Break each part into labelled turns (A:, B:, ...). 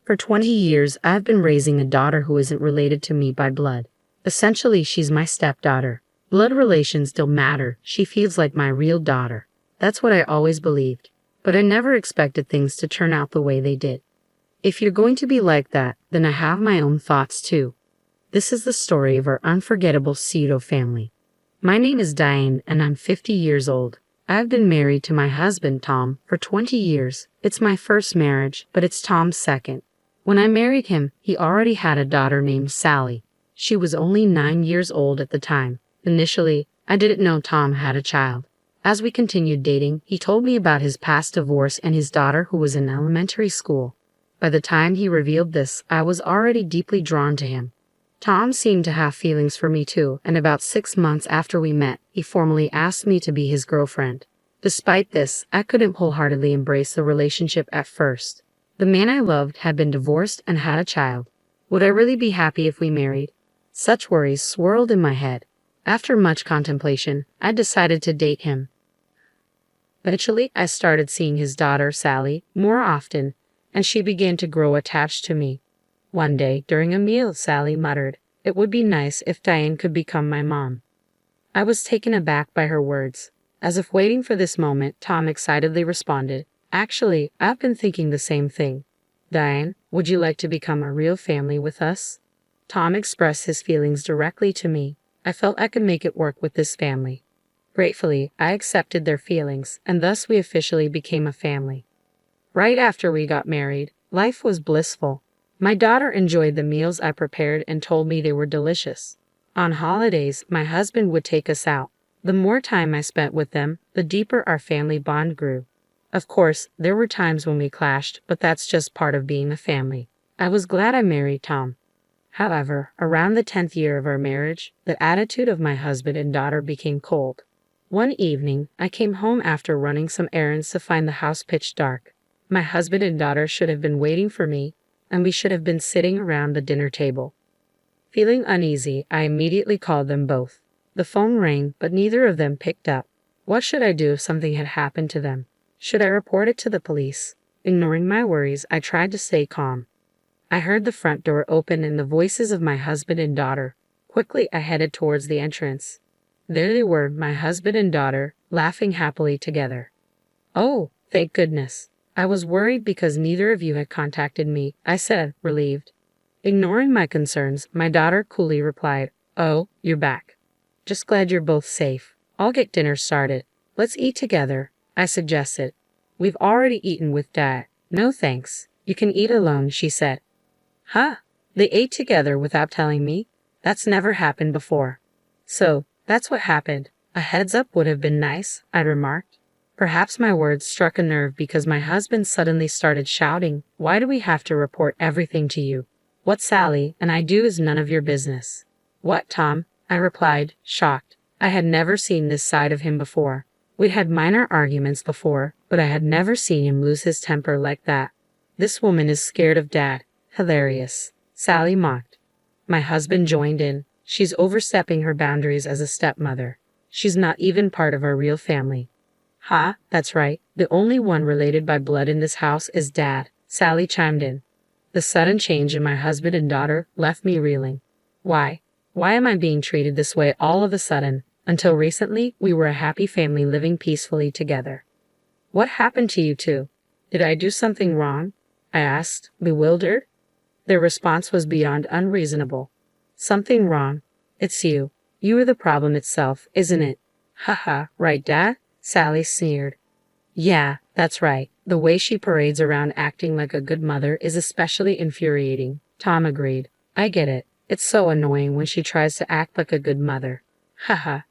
A: For 20 years, I've been raising a daughter who isn't related to me by blood. Essentially, she's my stepdaughter. Blood relations don't matter, she feels like my real daughter. That's what I always believed. But I never expected things to turn out the way they did. If you're going to be like that, then I have my own thoughts too. This is the story of our unforgettable pseudo family. My name is Diane and I'm 50 years old. I've been married to my husband, Tom, for 20 years. It's my first marriage, but it's Tom's second. When I married him, he already had a daughter named Sally. She was only 9 years old at the time. Initially, I didn't know Tom had a child. As we continued dating, he told me about his past divorce and his daughter who was in elementary school. By the time he revealed this, I was already deeply drawn to him. Tom seemed to have feelings for me too, and about 6 months after we met, he formally asked me to be his girlfriend. Despite this, I couldn't wholeheartedly embrace the relationship at first. The man I loved had been divorced and had a child. Would I really be happy if we married? Such worries swirled in my head. After much contemplation, I decided to date him. Eventually, I started seeing his daughter, Sally, more often, and she began to grow attached to me. One day, during a meal, Sally muttered, "It would be nice if Diane could become my mom." I was taken aback by her words. As if waiting for this moment, Tom excitedly responded, "Actually, I've been thinking the same thing. Diane, would you like to become a real family with us?" Tom expressed his feelings directly to me. I felt I could make it work with this family. Gratefully, I accepted their feelings, and thus we officially became a family. Right after we got married, life was blissful. My daughter enjoyed the meals I prepared and told me they were delicious. On holidays, my husband would take us out. The more time I spent with them, the deeper our family bond grew. Of course, there were times when we clashed, but that's just part of being a family. I was glad I married Tom. However, around the 10th year of our marriage, the attitude of my husband and daughter became cold. One evening, I came home after running some errands to find the house pitch dark. My husband and daughter should have been waiting for me, and we should have been sitting around the dinner table. Feeling uneasy, I immediately called them both. The phone rang, but neither of them picked up. What should I do if something had happened to them? Should I report it to the police? Ignoring my worries, I tried to stay calm. I heard the front door open and the voices of my husband and daughter. Quickly, I headed towards the entrance. There they were, my husband and daughter, laughing happily together. "Oh, thank goodness. I was worried because neither of you had contacted me," I said, relieved. Ignoring my concerns, my daughter coolly replied, "Oh, you're back. Just glad you're both safe. I'll get dinner started. Let's eat together," I suggested. "We've already eaten with Dad." "No thanks. You can eat alone," she said. Huh? They ate together without telling me? That's never happened before. "So, that's what happened. A heads up would have been nice," I remarked. Perhaps my words struck a nerve because my husband suddenly started shouting, "Why do we have to report everything to you? What Sally and I do is none of your business." "What, Tom?" I replied, shocked. I had never seen this side of him before. We'd had minor arguments before, but I had never seen him lose his temper like that. "This woman is scared of Dad." Hilarious. Sally mocked. My husband joined in. "She's overstepping her boundaries as a stepmother. She's not even part of our real family." "Ha, that's right. The only one related by blood in this house is Dad," Sally chimed in. The sudden change in my husband and daughter left me reeling. Why am I being treated this way all of a sudden? Until recently, we were a happy family living peacefully together. "What happened to you two? Did I do something wrong?" I asked, bewildered. Their response was beyond unreasonable. "Something wrong? It's you. You are the problem itself, isn't it?" "Haha, right, Dad?" Sally sneered. "Yeah, that's right. The way she parades around acting like a good mother is especially infuriating," Tom agreed. "I get it. It's so annoying when she tries to act like a good mother." Haha.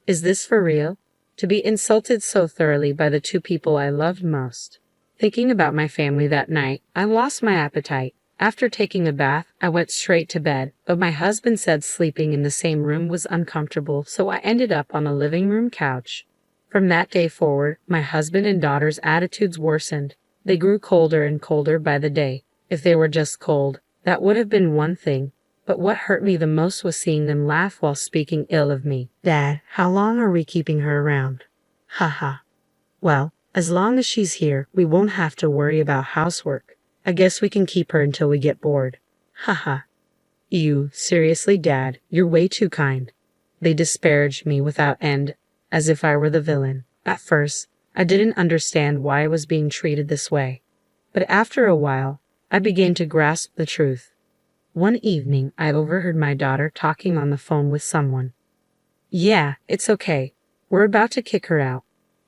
A: Is this for real? To be insulted so thoroughly by the two people I loved most. Thinking about my family that night, I lost my appetite. After taking a bath, I went straight to bed, but my husband said sleeping in the same room was uncomfortable, so I ended up on a living room couch. From that day forward, my husband and daughter's attitudes worsened. They grew colder and colder by the day. If they were just cold, that would have been one thing. But what hurt me the most was seeing them laugh while speaking ill of me. "Dad, how long are we keeping her around?" "Haha. Well, as long as she's here, we won't have to worry about housework. I guess we can keep her until we get bored. Haha. You, seriously, Dad, you're way too kind. They disparaged me without end, as if I were the villain. At first, I didn't understand why I was being treated this way. But after a while, I began to grasp the truth. One evening, I overheard my daughter talking on the phone with someone. Yeah, it's okay. We're about to kick her out.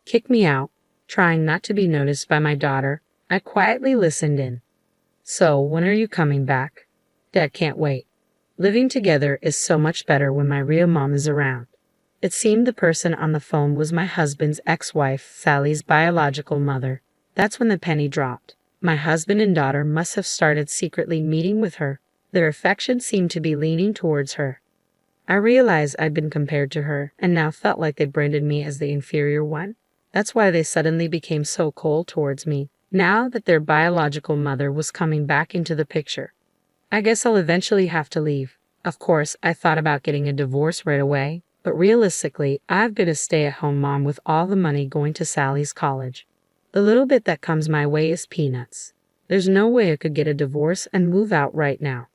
A: Kick me out. Trying not to be noticed by my daughter, I quietly listened in. So, when are you coming back? Dad can't wait. Living together is so much better when my real mom is around. It seemed the person on the phone was my husband's ex-wife, Sally's biological mother. That's when the penny dropped. My husband and daughter must have started secretly meeting with her. Their affection seemed to be leaning towards her. I realized I'd been compared to her, and now felt like they branded me as the inferior one. That's why they suddenly became so cold towards me, now that their biological mother was coming back into the picture. I guess I'll eventually have to leave. Of course, I thought about getting a divorce right away, but realistically, I've been a stay-at-home mom with all the money going to Sally's college. The little bit that comes my way is peanuts. There's no way I could get a divorce and move out right now.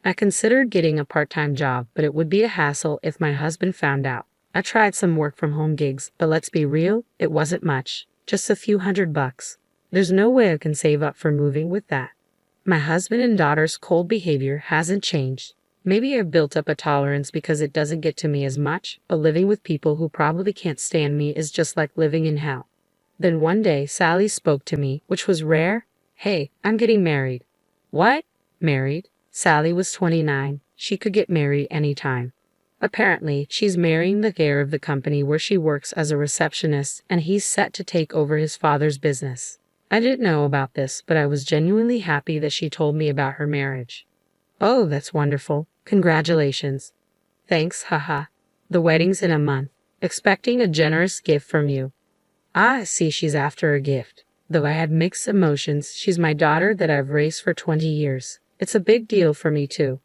A: I considered getting a part-time job, but it would be a hassle if my husband found out. I tried some work-from-home gigs, but let's be real, it wasn't much. Just a few $100. There's no way I can save up for moving with that. My husband and daughter's cold behavior hasn't changed. Maybe I've built up a tolerance because it doesn't get to me as much, but living with people who probably can't stand me is just like living in hell. Then one day, Sally spoke to me, which was rare. Hey, I'm getting married. What? Married? Sally was 29. She could get married anytime. Apparently, she's marrying the heir of the company where she works as a receptionist, and he's set to take over his father's business. I didn't know about this, but I was genuinely happy that she told me about her marriage. Oh, that's wonderful. Congratulations. Thanks, haha. The wedding's in a month. Expecting a generous gift from you. I see she's after a gift. Though I had mixed emotions, she's my daughter that I've raised for 20 years. It's a big deal for me too.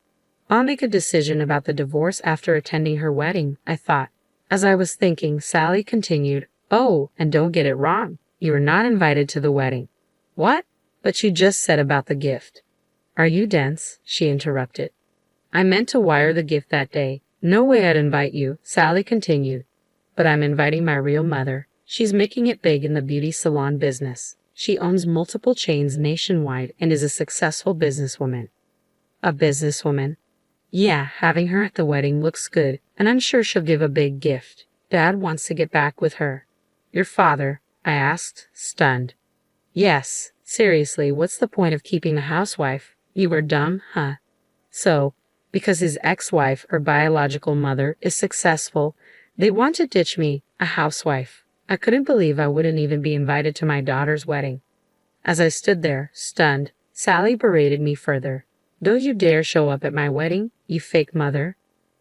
A: I'll make a decision about the divorce after attending her wedding, I thought. As I was thinking, Sally continued, Oh, and don't get it wrong. You were not invited to the wedding. What? But you just said about the gift. Are you dense? She interrupted. I meant to wire the gift that day. No way I'd invite you, Sally continued. But I'm inviting my real mother. She's making it big in the beauty salon business. She owns multiple chains nationwide and is a successful businesswoman. A businesswoman? Yeah, having her at the wedding looks good, and I'm sure she'll give a big gift. Dad wants to get back with her. Your father? I asked, stunned. Yes, seriously, what's the point of keeping a housewife? You were dumb, huh? So, because his ex-wife or biological mother is successful, they want to ditch me, a housewife. I couldn't believe I wouldn't even be invited to my daughter's wedding. As I stood there, stunned, Sally berated me further. Don't you dare show up at my wedding, you fake mother.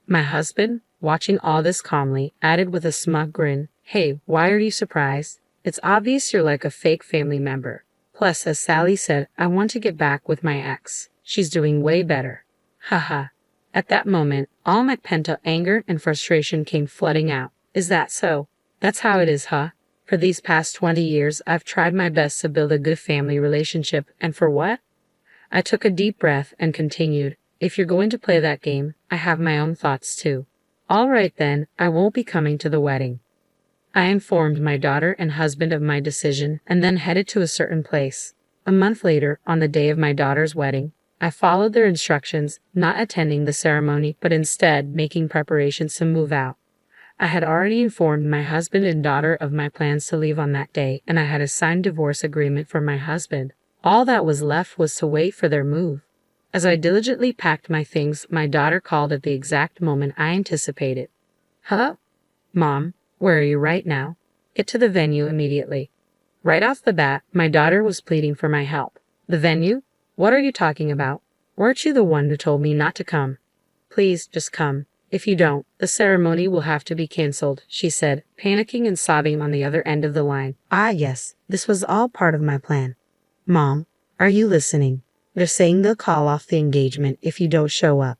A: My husband, watching all this calmly, added with a smug grin, Hey, why are you surprised? It's obvious you're like a fake family member. Plus, as Sally said, I want to get back with my ex. She's doing way better. Haha. At that moment, all my pent-up anger and frustration came flooding out. Is that so? That's how it is, huh? For these past 20 years, I've tried my best to build a good family relationship, and for what? I took a deep breath and continued, If you're going to play that game, I have my own thoughts too. All right then, I won't be coming to the wedding. I informed my daughter and husband of my decision and then headed to a certain place. A month later, on the day of my daughter's wedding, I followed their instructions, not attending the ceremony but instead making preparations to move out. I had already informed my husband and daughter of my plans to leave on that day, and I had a signed divorce agreement from my husband. All that was left was to wait for their move. As I diligently packed my things, my daughter called at the exact moment I anticipated. Huh? Mom, where are you right now? Get to the venue immediately. Right off the bat, my daughter was pleading for my help. The venue? What are you talking about? Weren't you the one who told me not to come? Please, just come. If you don't, the ceremony will have to be canceled, she said, panicking and sobbing on the other end of the line. Ah, yes, this was all part of my plan. Mom, are you listening? They're saying they'll call off the engagement if you don't show up.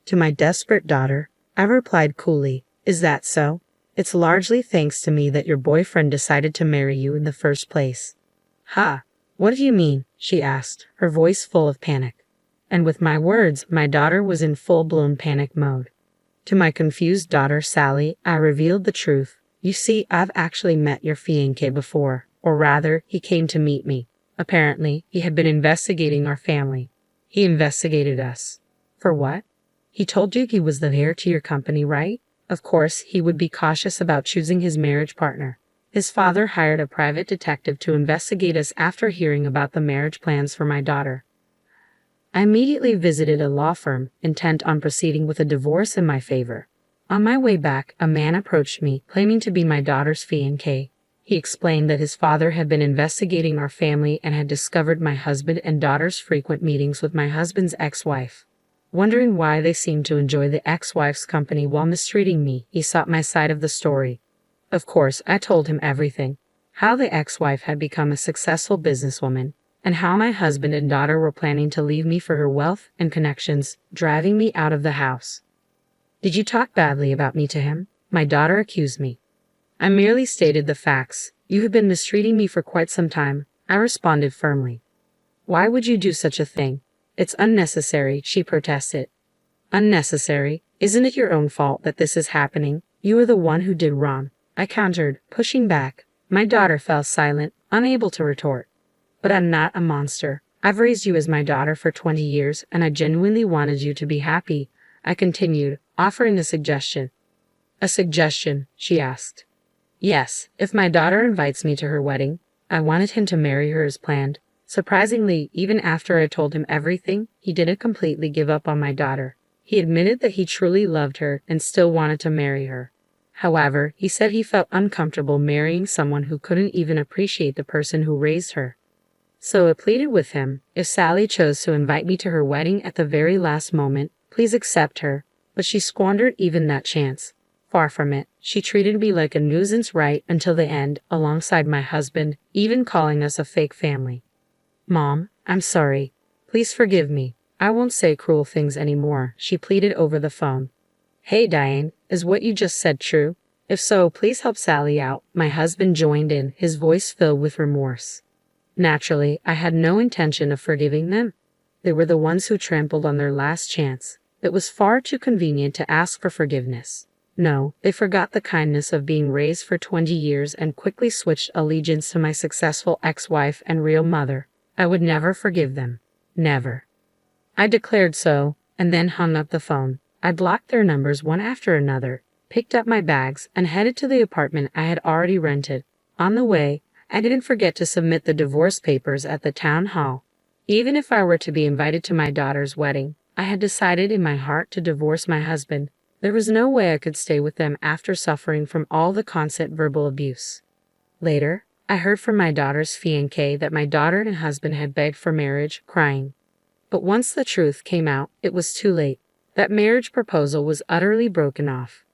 A: To my desperate daughter, I replied coolly, Is that so? It's largely thanks to me that your boyfriend decided to marry you in the first place. Ha! What do you mean? she asked, her voice full of panic. And with my words, my daughter was in full-blown panic mode. To my confused daughter, Sally, I revealed the truth. You see, I've actually met your fiancé before, or rather, he came to meet me. Apparently, he had been investigating our family. He investigated us. For what? He told you he was the heir to your company, right? Of course, he would be cautious about choosing his marriage partner. His father hired a private detective to investigate us after hearing about the marriage plans for my daughter. I immediately visited a law firm, intent on proceeding with a divorce in my favor. On my way back, a man approached me, claiming to be my daughter's fiancé. He explained that his father had been investigating our family and had discovered my husband and daughter's frequent meetings with my husband's ex-wife. Wondering why they seemed to enjoy the ex-wife's company while mistreating me, he sought my side of the story. Of course, I told him everything. How the ex-wife had become a successful businesswoman, and how my husband and daughter were planning to leave me for her wealth and connections, driving me out of the house. Did you talk badly about me to him? My daughter accused me. I merely stated the facts. You have been mistreating me for quite some time, I responded firmly. Why would you do such a thing? It's unnecessary, she protested. Unnecessary? Isn't it your own fault that this is happening? You are the one who did wrong, I countered, pushing back. My daughter fell silent, unable to retort. But I'm not a monster. I've raised you as my daughter for 20 years, and I genuinely wanted you to be happy, I continued, offering a suggestion. A suggestion, she asked. Yes, if my daughter invites me to her wedding, I wanted him to marry her as planned. Surprisingly, even after I told him everything, he didn't completely give up on my daughter. He admitted that he truly loved her and still wanted to marry her. However, he said he felt uncomfortable marrying someone who couldn't even appreciate the person who raised her. So I pleaded with him, if Sally chose to invite me to her wedding at the very last moment, please accept her, but she squandered even that chance. Far from it, she treated me like a nuisance right until the end, alongside my husband, even calling us a fake family. Mom, I'm sorry. Please forgive me. I won't say cruel things anymore, she pleaded over the phone. Hey Diane, is what you just said true? If so, please help Sally out. My husband joined in, his voice filled with remorse. Naturally, I had no intention of forgiving them. They were the ones who trampled on their last chance. It was far too convenient to ask for forgiveness. No, they forgot the kindness of being raised for 20 years and quickly switched allegiance to my successful ex-wife and real mother. I would never forgive them. Never. I declared so, and then hung up the phone. I blocked their numbers one after another, picked up my bags, and headed to the apartment I had already rented. On the way, I didn't forget to submit the divorce papers at the town hall. Even if I were to be invited to my daughter's wedding, I had decided in my heart to divorce my husband. There was no way I could stay with them after suffering from all the constant verbal abuse. Later, I heard from my daughter's fiancé that my daughter and husband had begged for marriage, crying. But once the truth came out, it was too late. That marriage proposal was utterly broken off.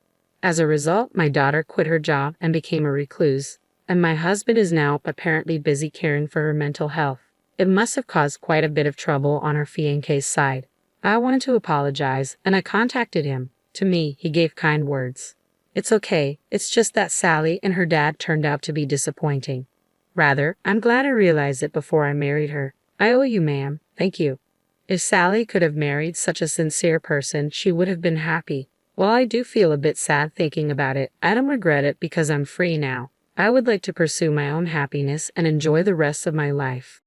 A: As a result, my daughter quit her job and became a recluse, and my husband is now apparently busy caring for her mental health. It must have caused quite a bit of trouble on her fiancé's side. I wanted to apologize, and I contacted him. To me, he gave kind words. It's okay, it's just that Sally and her dad turned out to be disappointing. Rather, I'm glad I realized it before I married her. I owe you, ma'am. Thank you. If Sally could have married such a sincere person, she would have been happy. While I do feel a bit sad thinking about it, I don't regret it because I'm free now. I would like to pursue my own happiness and enjoy the rest of my life.